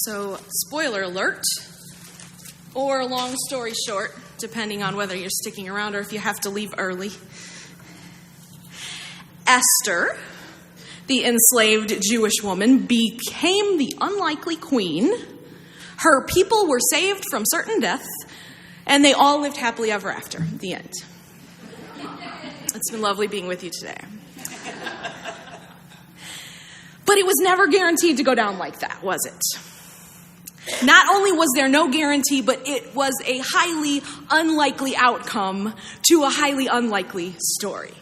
So, spoiler alert, or long story short, depending on whether you're sticking around or if you have to leave early. Esther, the enslaved Jewish woman, became the unlikely queen. Her people were saved from certain death, and they all lived happily ever after. The end. It's been lovely being with you today. But it was never guaranteed to go down like that, was it? Not only was there no guarantee, but it was a highly unlikely outcome to a highly unlikely story.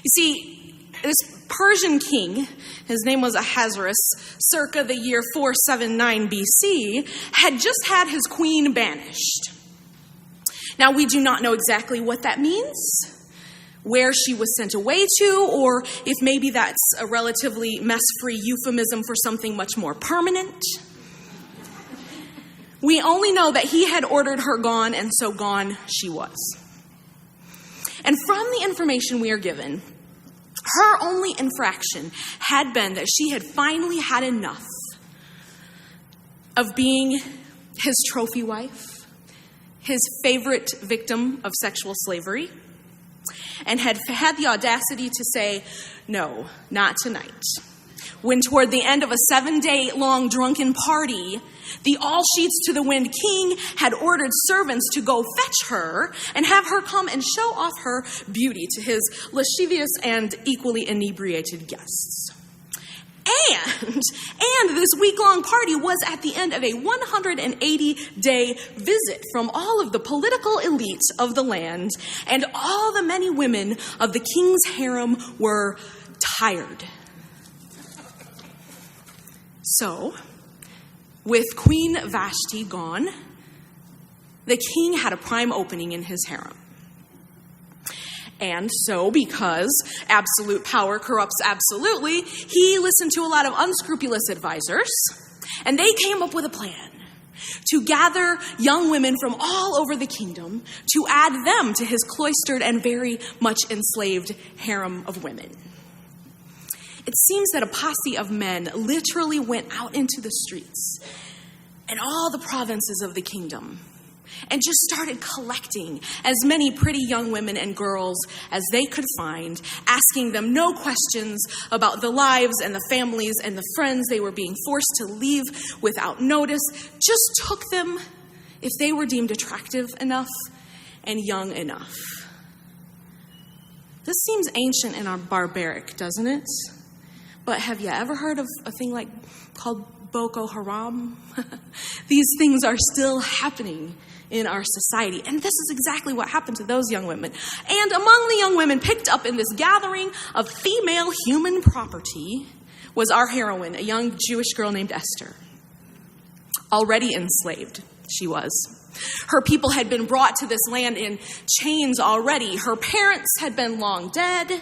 You see, this Persian king, his name was Ahasuerus, circa the year 479 BC, had just had his queen banished. Now, we do not know exactly what that means, where she was sent away to, or if maybe that's a relatively mess-free euphemism for something much more permanent. We only know that he had ordered her gone, and so gone she was. And from the information we are given, her only infraction had been that she had finally had enough of being his trophy wife, his favorite victim of sexual slavery, and had had the audacity to say, no, not tonight. When toward the end of a 7-day-long drunken party, the all-sheets-to-the-wind king had ordered servants to go fetch her and have her come and show off her beauty to his lascivious and equally inebriated guests. And this week-long party was at the end of a 180-day visit from all of the political elites of the land, and all the many women of the king's harem were tired. So, with Queen Vashti gone, the king had a prime opening in his harem. And so, because absolute power corrupts absolutely, he listened to a lot of unscrupulous advisors, and they came up with a plan to gather young women from all over the kingdom to add them to his cloistered and very much enslaved harem of women. It seems that a posse of men literally went out into the streets and all the provinces of the kingdom and just started collecting as many pretty young women and girls as they could find, asking them no questions about the lives and the families and the friends they were being forced to leave without notice, just took them if they were deemed attractive enough and young enough. This seems ancient and barbaric, doesn't it? But have you ever heard of a thing called Boko Haram? These things are still happening in our society. And this is exactly what happened to those young women. And among the young women picked up in this gathering of female human property was our heroine, a young Jewish girl named Esther. Already enslaved, she was. Her people had been brought to this land in chains already. Her parents had been long dead,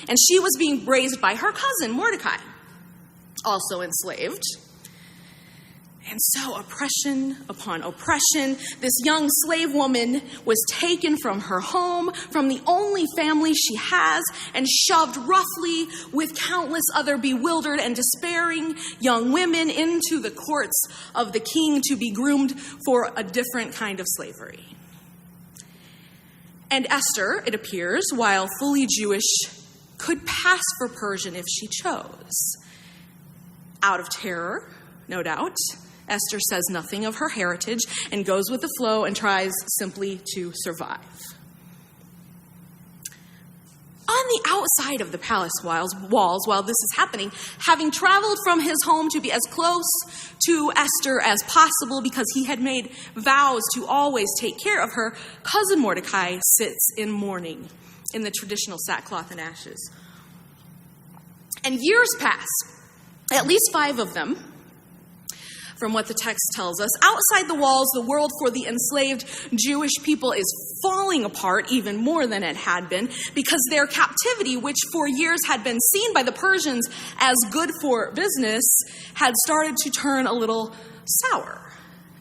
and she was being raised by her cousin, Mordecai, also enslaved. And so oppression upon oppression, this young slave woman was taken from her home, from the only family she has, and shoved roughly with countless other bewildered and despairing young women into the courts of the king to be groomed for a different kind of slavery. And Esther, it appears, while fully Jewish, could pass for Persian if she chose. Out of terror, no doubt, Esther says nothing of her heritage and goes with the flow and tries simply to survive. On the outside of the palace walls, while this is happening, having traveled from his home to be as close to Esther as possible because he had made vows to always take care of her, cousin Mordecai sits in mourning in the traditional sackcloth and ashes. And years pass, at least 5 of them, from what the text tells us. Outside the walls, the world for the enslaved Jewish people is falling apart even more than it had been, because their captivity, which for years had been seen by the Persians as good for business, had started to turn a little sour.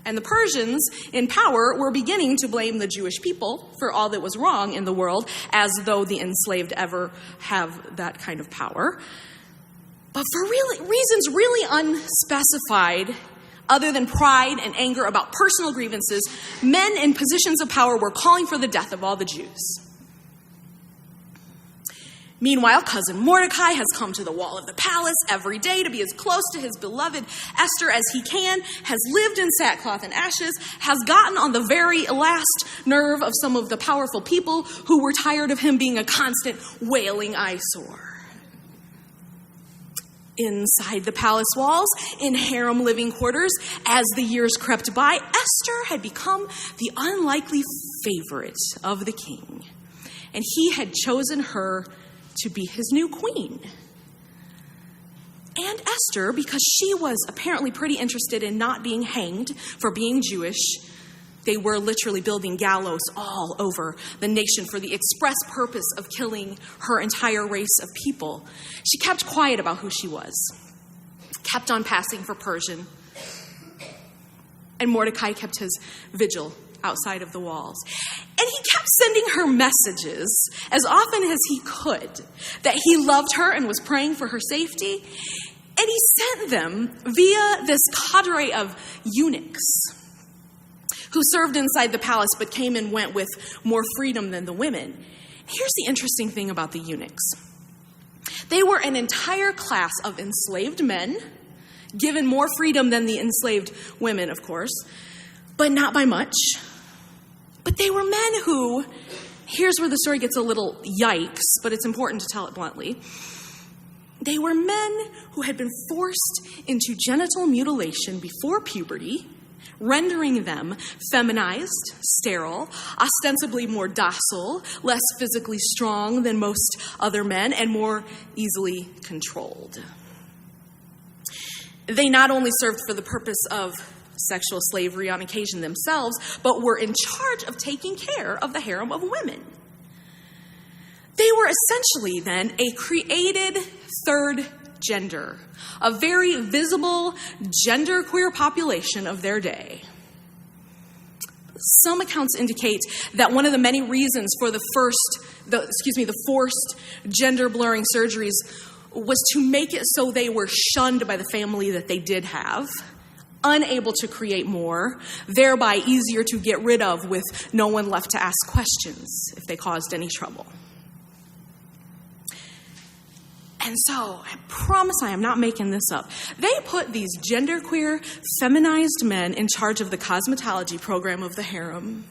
And the Persians in power were beginning to blame the Jewish people for all that was wrong in the world, as though the enslaved ever have that kind of power. But for reasons really unspecified, other than pride and anger about personal grievances, men in positions of power were calling for the death of all the Jews. Meanwhile, cousin Mordecai has come to the wall of the palace every day to be as close to his beloved Esther as he can, has lived in sackcloth and ashes, has gotten on the very last nerve of some of the powerful people who were tired of him being a constant wailing eyesore. Inside the palace walls, in harem living quarters, as the years crept by, Esther had become the unlikely favorite of the king, and he had chosen her to be his new queen. And Esther, because she was apparently pretty interested in not being hanged for being Jewish, they were literally building gallows all over the nation for the express purpose of killing her entire race of people. She kept quiet about who she was, kept on passing for Persian, and Mordecai kept his vigil outside of the walls. And he kept sending her messages as often as he could that he loved her and was praying for her safety. And he sent them via this cadre of eunuchs who served inside the palace but came and went with more freedom than the women. Here's the interesting thing about the eunuchs. They were an entire class of enslaved men, given more freedom than the enslaved women, of course, but not by much. But they were men who, here's where the story gets a little yikes, but it's important to tell it bluntly. They were men who had been forced into genital mutilation before puberty, rendering them feminized, sterile, ostensibly more docile, less physically strong than most other men, and more easily controlled. They not only served for the purpose of sexual slavery on occasion themselves, but were in charge of taking care of the harem of women. They were essentially then a created third gender, a very visible genderqueer population of their day. Some accounts indicate that one of the many reasons for the forced gender blurring surgeries was to make it so they were shunned by the family that they did have, unable to create more, thereby easier to get rid of with no one left to ask questions if they caused any trouble. And so, I promise I am not making this up. They put these genderqueer, feminized men in charge of the cosmetology program of the harem.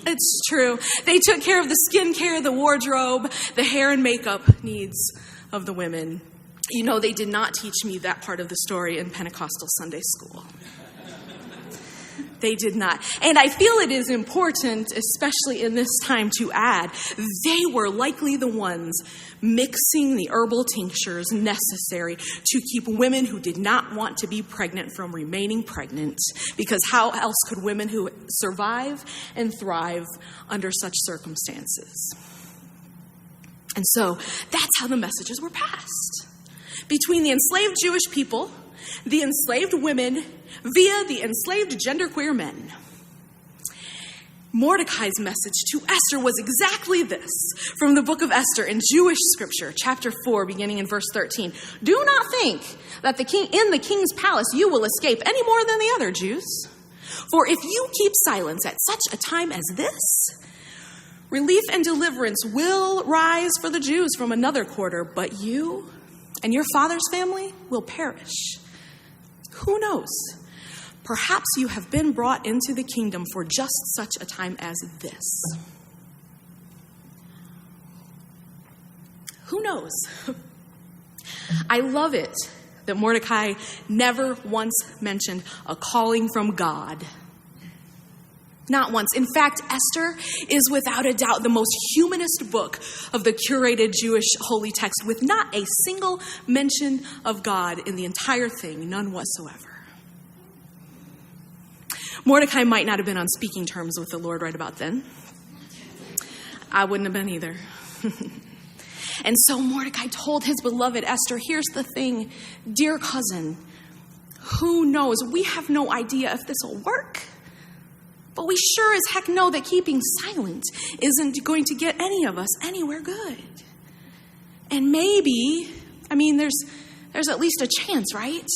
It's true. They took care of the skincare, the wardrobe, the hair and makeup needs of the women. You know, they did not teach me that part of the story in Pentecostal Sunday school. They did not. And I feel it is important, especially in this time, to add, they were likely the ones mixing the herbal tinctures necessary to keep women who did not want to be pregnant from remaining pregnant, because how else could women who survive and thrive under such circumstances? And so that's how the messages were passed. Between the enslaved Jewish people, the enslaved women, via the enslaved genderqueer men. Mordecai's message to Esther was exactly this, from the book of Esther in Jewish scripture, chapter 4, beginning in verse 13. Do not think that in the king's palace you will escape any more than the other Jews. For if you keep silence at such a time as this, relief and deliverance will rise for the Jews from another quarter, but you and your father's family will perish. Who knows? Perhaps you have been brought into the kingdom for just such a time as this. Who knows? I love it that Mordecai never once mentioned a calling from God. Not once. In fact, Esther is without a doubt the most humanist book of the curated Jewish holy text, with not a single mention of God in the entire thing, none whatsoever. Mordecai might not have been on speaking terms with the Lord right about then. I wouldn't have been either. And so Mordecai told his beloved Esther, here's the thing, dear cousin, who knows? We have no idea if this will work. But we sure as heck know that keeping silent isn't going to get any of us anywhere good. And maybe I mean, there's at least a chance, right?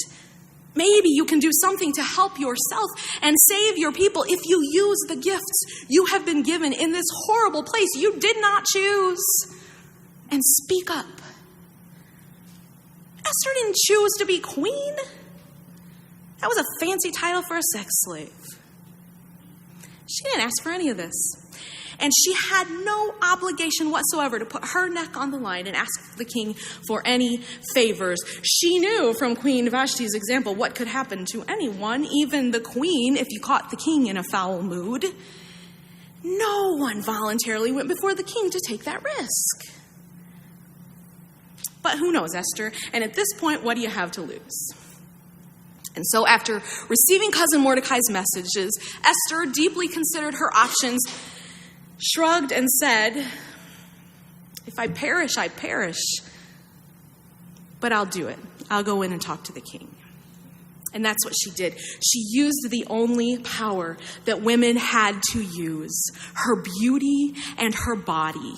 Maybe you can do something to help yourself and save your people if you use the gifts you have been given in this horrible place you did not choose. And speak up. Esther didn't choose to be queen. That was a fancy title for a sex slave. She didn't ask for any of this. And she had no obligation whatsoever to put her neck on the line and ask the king for any favors. She knew from Queen Vashti's example what could happen to anyone, even the queen, if you caught the king in a foul mood. No one voluntarily went before the king to take that risk. But who knows, Esther? And at this point, what do you have to lose? And so after receiving cousin Mordecai's messages, Esther deeply considered her options, shrugged and said, if I perish, I perish. But I'll do it. I'll go in and talk to the king. And that's what she did. She used the only power that women had to use, her beauty and her body.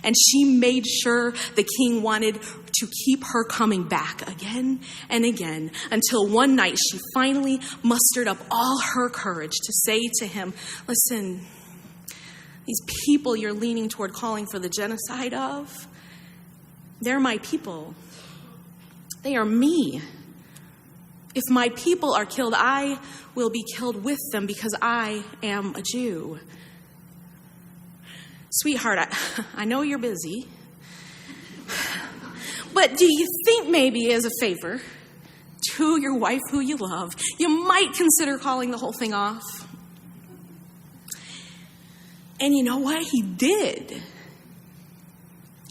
And she made sure the king wanted to keep her coming back again and again until one night she finally mustered up all her courage to say to him, listen, these people you're leaning toward calling for the genocide of, they're my people. They are me. If my people are killed, I will be killed with them because I am a Jew. Sweetheart, I know you're busy, but do you think maybe as a favor to your wife who you love, you might consider calling the whole thing off? And you know what? He did.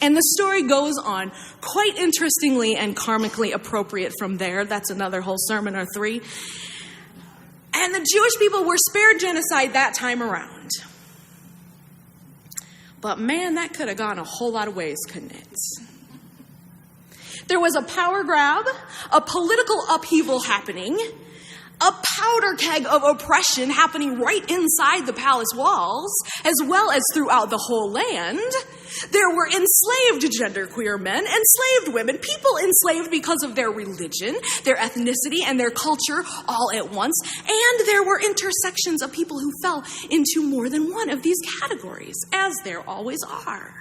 And the story goes on quite interestingly and karmically appropriate from there. That's another whole sermon or three. And the Jewish people were spared genocide that time around. But man, that could have gone a whole lot of ways, couldn't it? There was a power grab, a political upheaval happening, a powder keg of oppression happening right inside the palace walls, as well as throughout the whole land. There were enslaved genderqueer men, enslaved women, people enslaved because of their religion, their ethnicity, and their culture all at once. And there were intersections of people who fell into more than one of these categories, as there always are.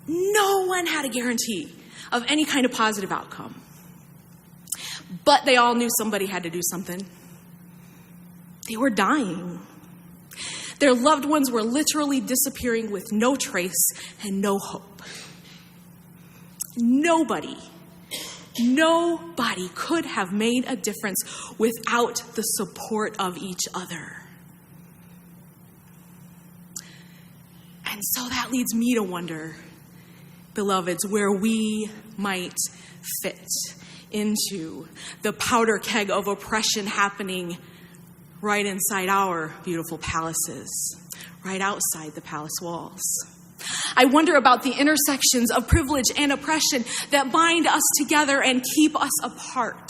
No one had a guarantee of any kind of positive outcome. But they all knew somebody had to do something. They were dying. Their loved ones were literally disappearing with no trace and no hope. Nobody could have made a difference without the support of each other. And so that leads me to wonder, beloveds, where we might fit into the powder keg of oppression happening right inside our beautiful palaces, right outside the palace walls. I wonder about the intersections of privilege and oppression that bind us together and keep us apart.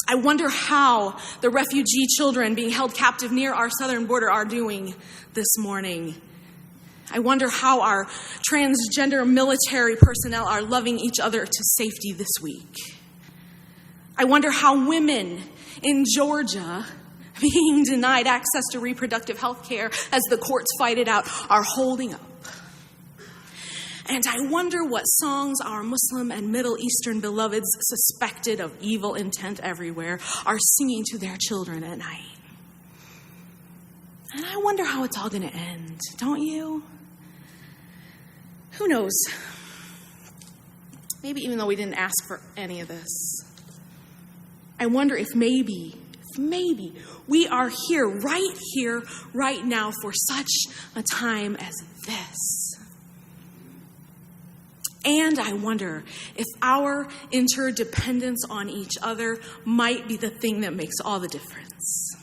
I wonder how the refugee children being held captive near our southern border are doing this morning. I wonder how our transgender military personnel are loving each other to safety this week. I wonder how women in Georgia being denied access to reproductive health care as the courts fight it out are holding up. And I wonder what songs our Muslim and Middle Eastern beloveds suspected of evil intent everywhere are singing to their children at night. And I wonder how it's all going to end, don't you? Who knows? Maybe even though we didn't ask for any of this. I wonder if maybe we are here, right now for such a time as this. And I wonder if our interdependence on each other might be the thing that makes all the difference.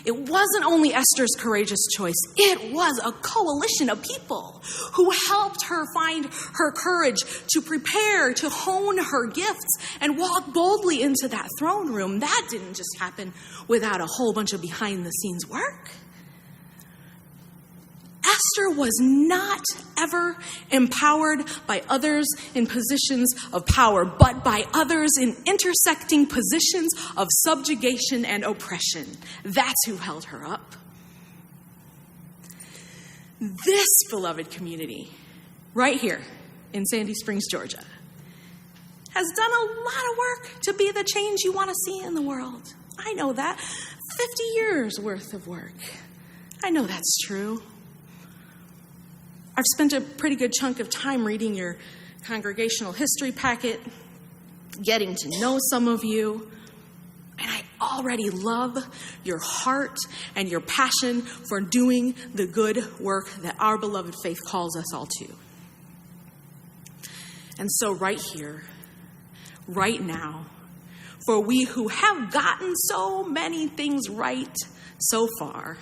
It wasn't only Esther's courageous choice. It was a coalition of people who helped her find her courage to prepare, to hone her gifts, and walk boldly into that throne room. That didn't just happen without a whole bunch of behind-the-scenes work. Esther was not ever empowered by others in positions of power, but by others in intersecting positions of subjugation and oppression. That's who held her up. This beloved community, right here in Sandy Springs, Georgia, has done a lot of work to be the change you want to see in the world. I know that. 50 years worth of work. I know that's true. I've spent a pretty good chunk of time reading your congregational history packet, getting to know some of you, and I already love your heart and your passion for doing the good work that our beloved faith calls us all to. And so right here, right now, for we who have gotten so many things right so far,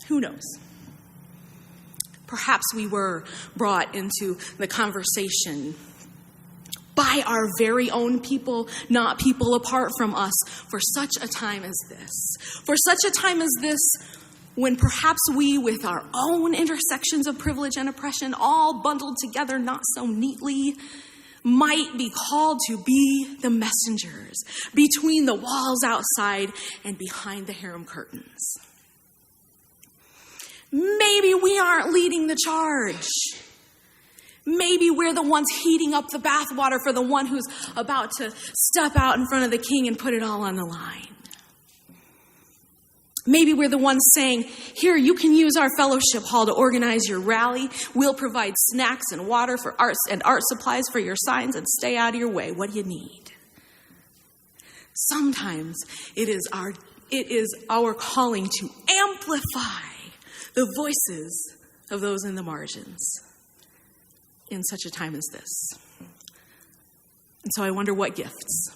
who knows? Perhaps we were brought into the conversation by our very own people, not people apart from us, for such a time as this. For such a time as this, when perhaps we, with our own intersections of privilege and oppression, all bundled together not so neatly, might be called to be the messengers between the walls outside and behind the harem curtains. Maybe we aren't leading the charge. Maybe we're the ones heating up the bathwater for the one who's about to step out in front of the king and put it all on the line. Maybe we're the ones saying, here, you can use our fellowship hall to organize your rally. We'll provide snacks and water for arts and art supplies for your signs, and stay out of your way. What do you need? Sometimes it is our calling to amplify the voices of those in the margins in such a time as this. And so I wonder what gifts,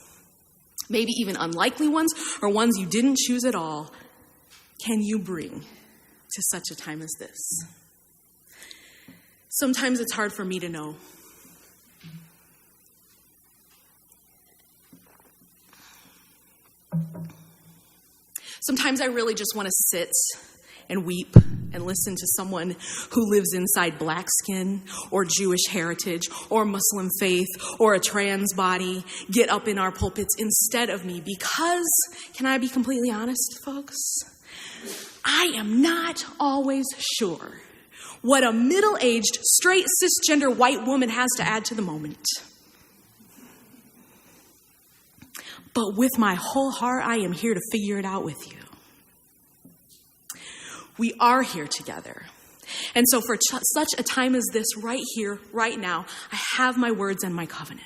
maybe even unlikely ones or ones you didn't choose at all, can you bring to such a time as this? Sometimes it's hard for me to know. Sometimes I really just want to sit and weep and listen to someone who lives inside black skin or Jewish heritage or Muslim faith or a trans body get up in our pulpits instead of me, because, can I be completely honest, folks? I am not always sure what a middle-aged, straight, cisgender white woman has to add to the moment. But with my whole heart, I am here to figure it out with you. We are here together. And so for such a time as this, right here, right now, I have my words and my covenant.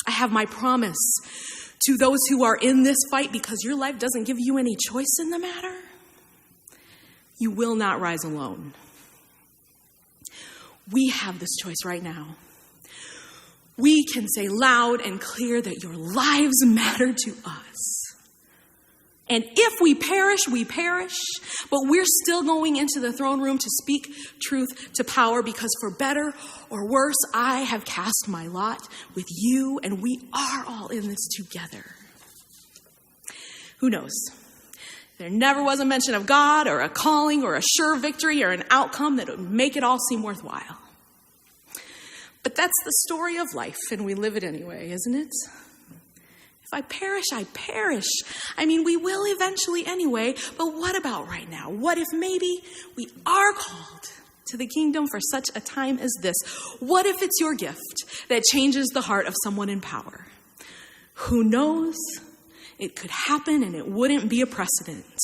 I have my promise to those who are in this fight, because your life doesn't give you any choice in the matter. You will not rise alone. We have this choice right now. We can say loud and clear that your lives matter to us. And if we perish, we perish. But we're still going into the throne room to speak truth to power, because for better or worse, I have cast my lot with you, and we are all in this together. Who knows? There never was a mention of God or a calling or a sure victory or an outcome that would make it all seem worthwhile. But that's the story of life, and we live it anyway, isn't it? If I perish, I perish. I mean, we will eventually anyway, but what about right now? What if maybe we are called to the kingdom for such a time as this? What if it's your gift that changes the heart of someone in power? Who knows? It could happen, and it wouldn't be a precedent.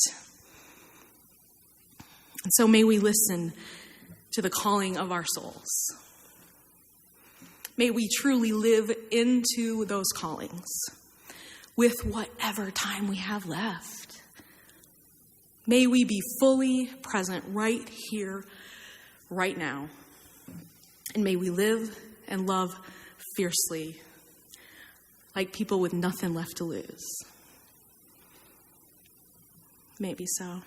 And so may we listen to the calling of our souls. May we truly live into those callings with whatever time we have left. May we be fully present right here, right now. And may we live and love fiercely, like people with nothing left to lose. Maybe so.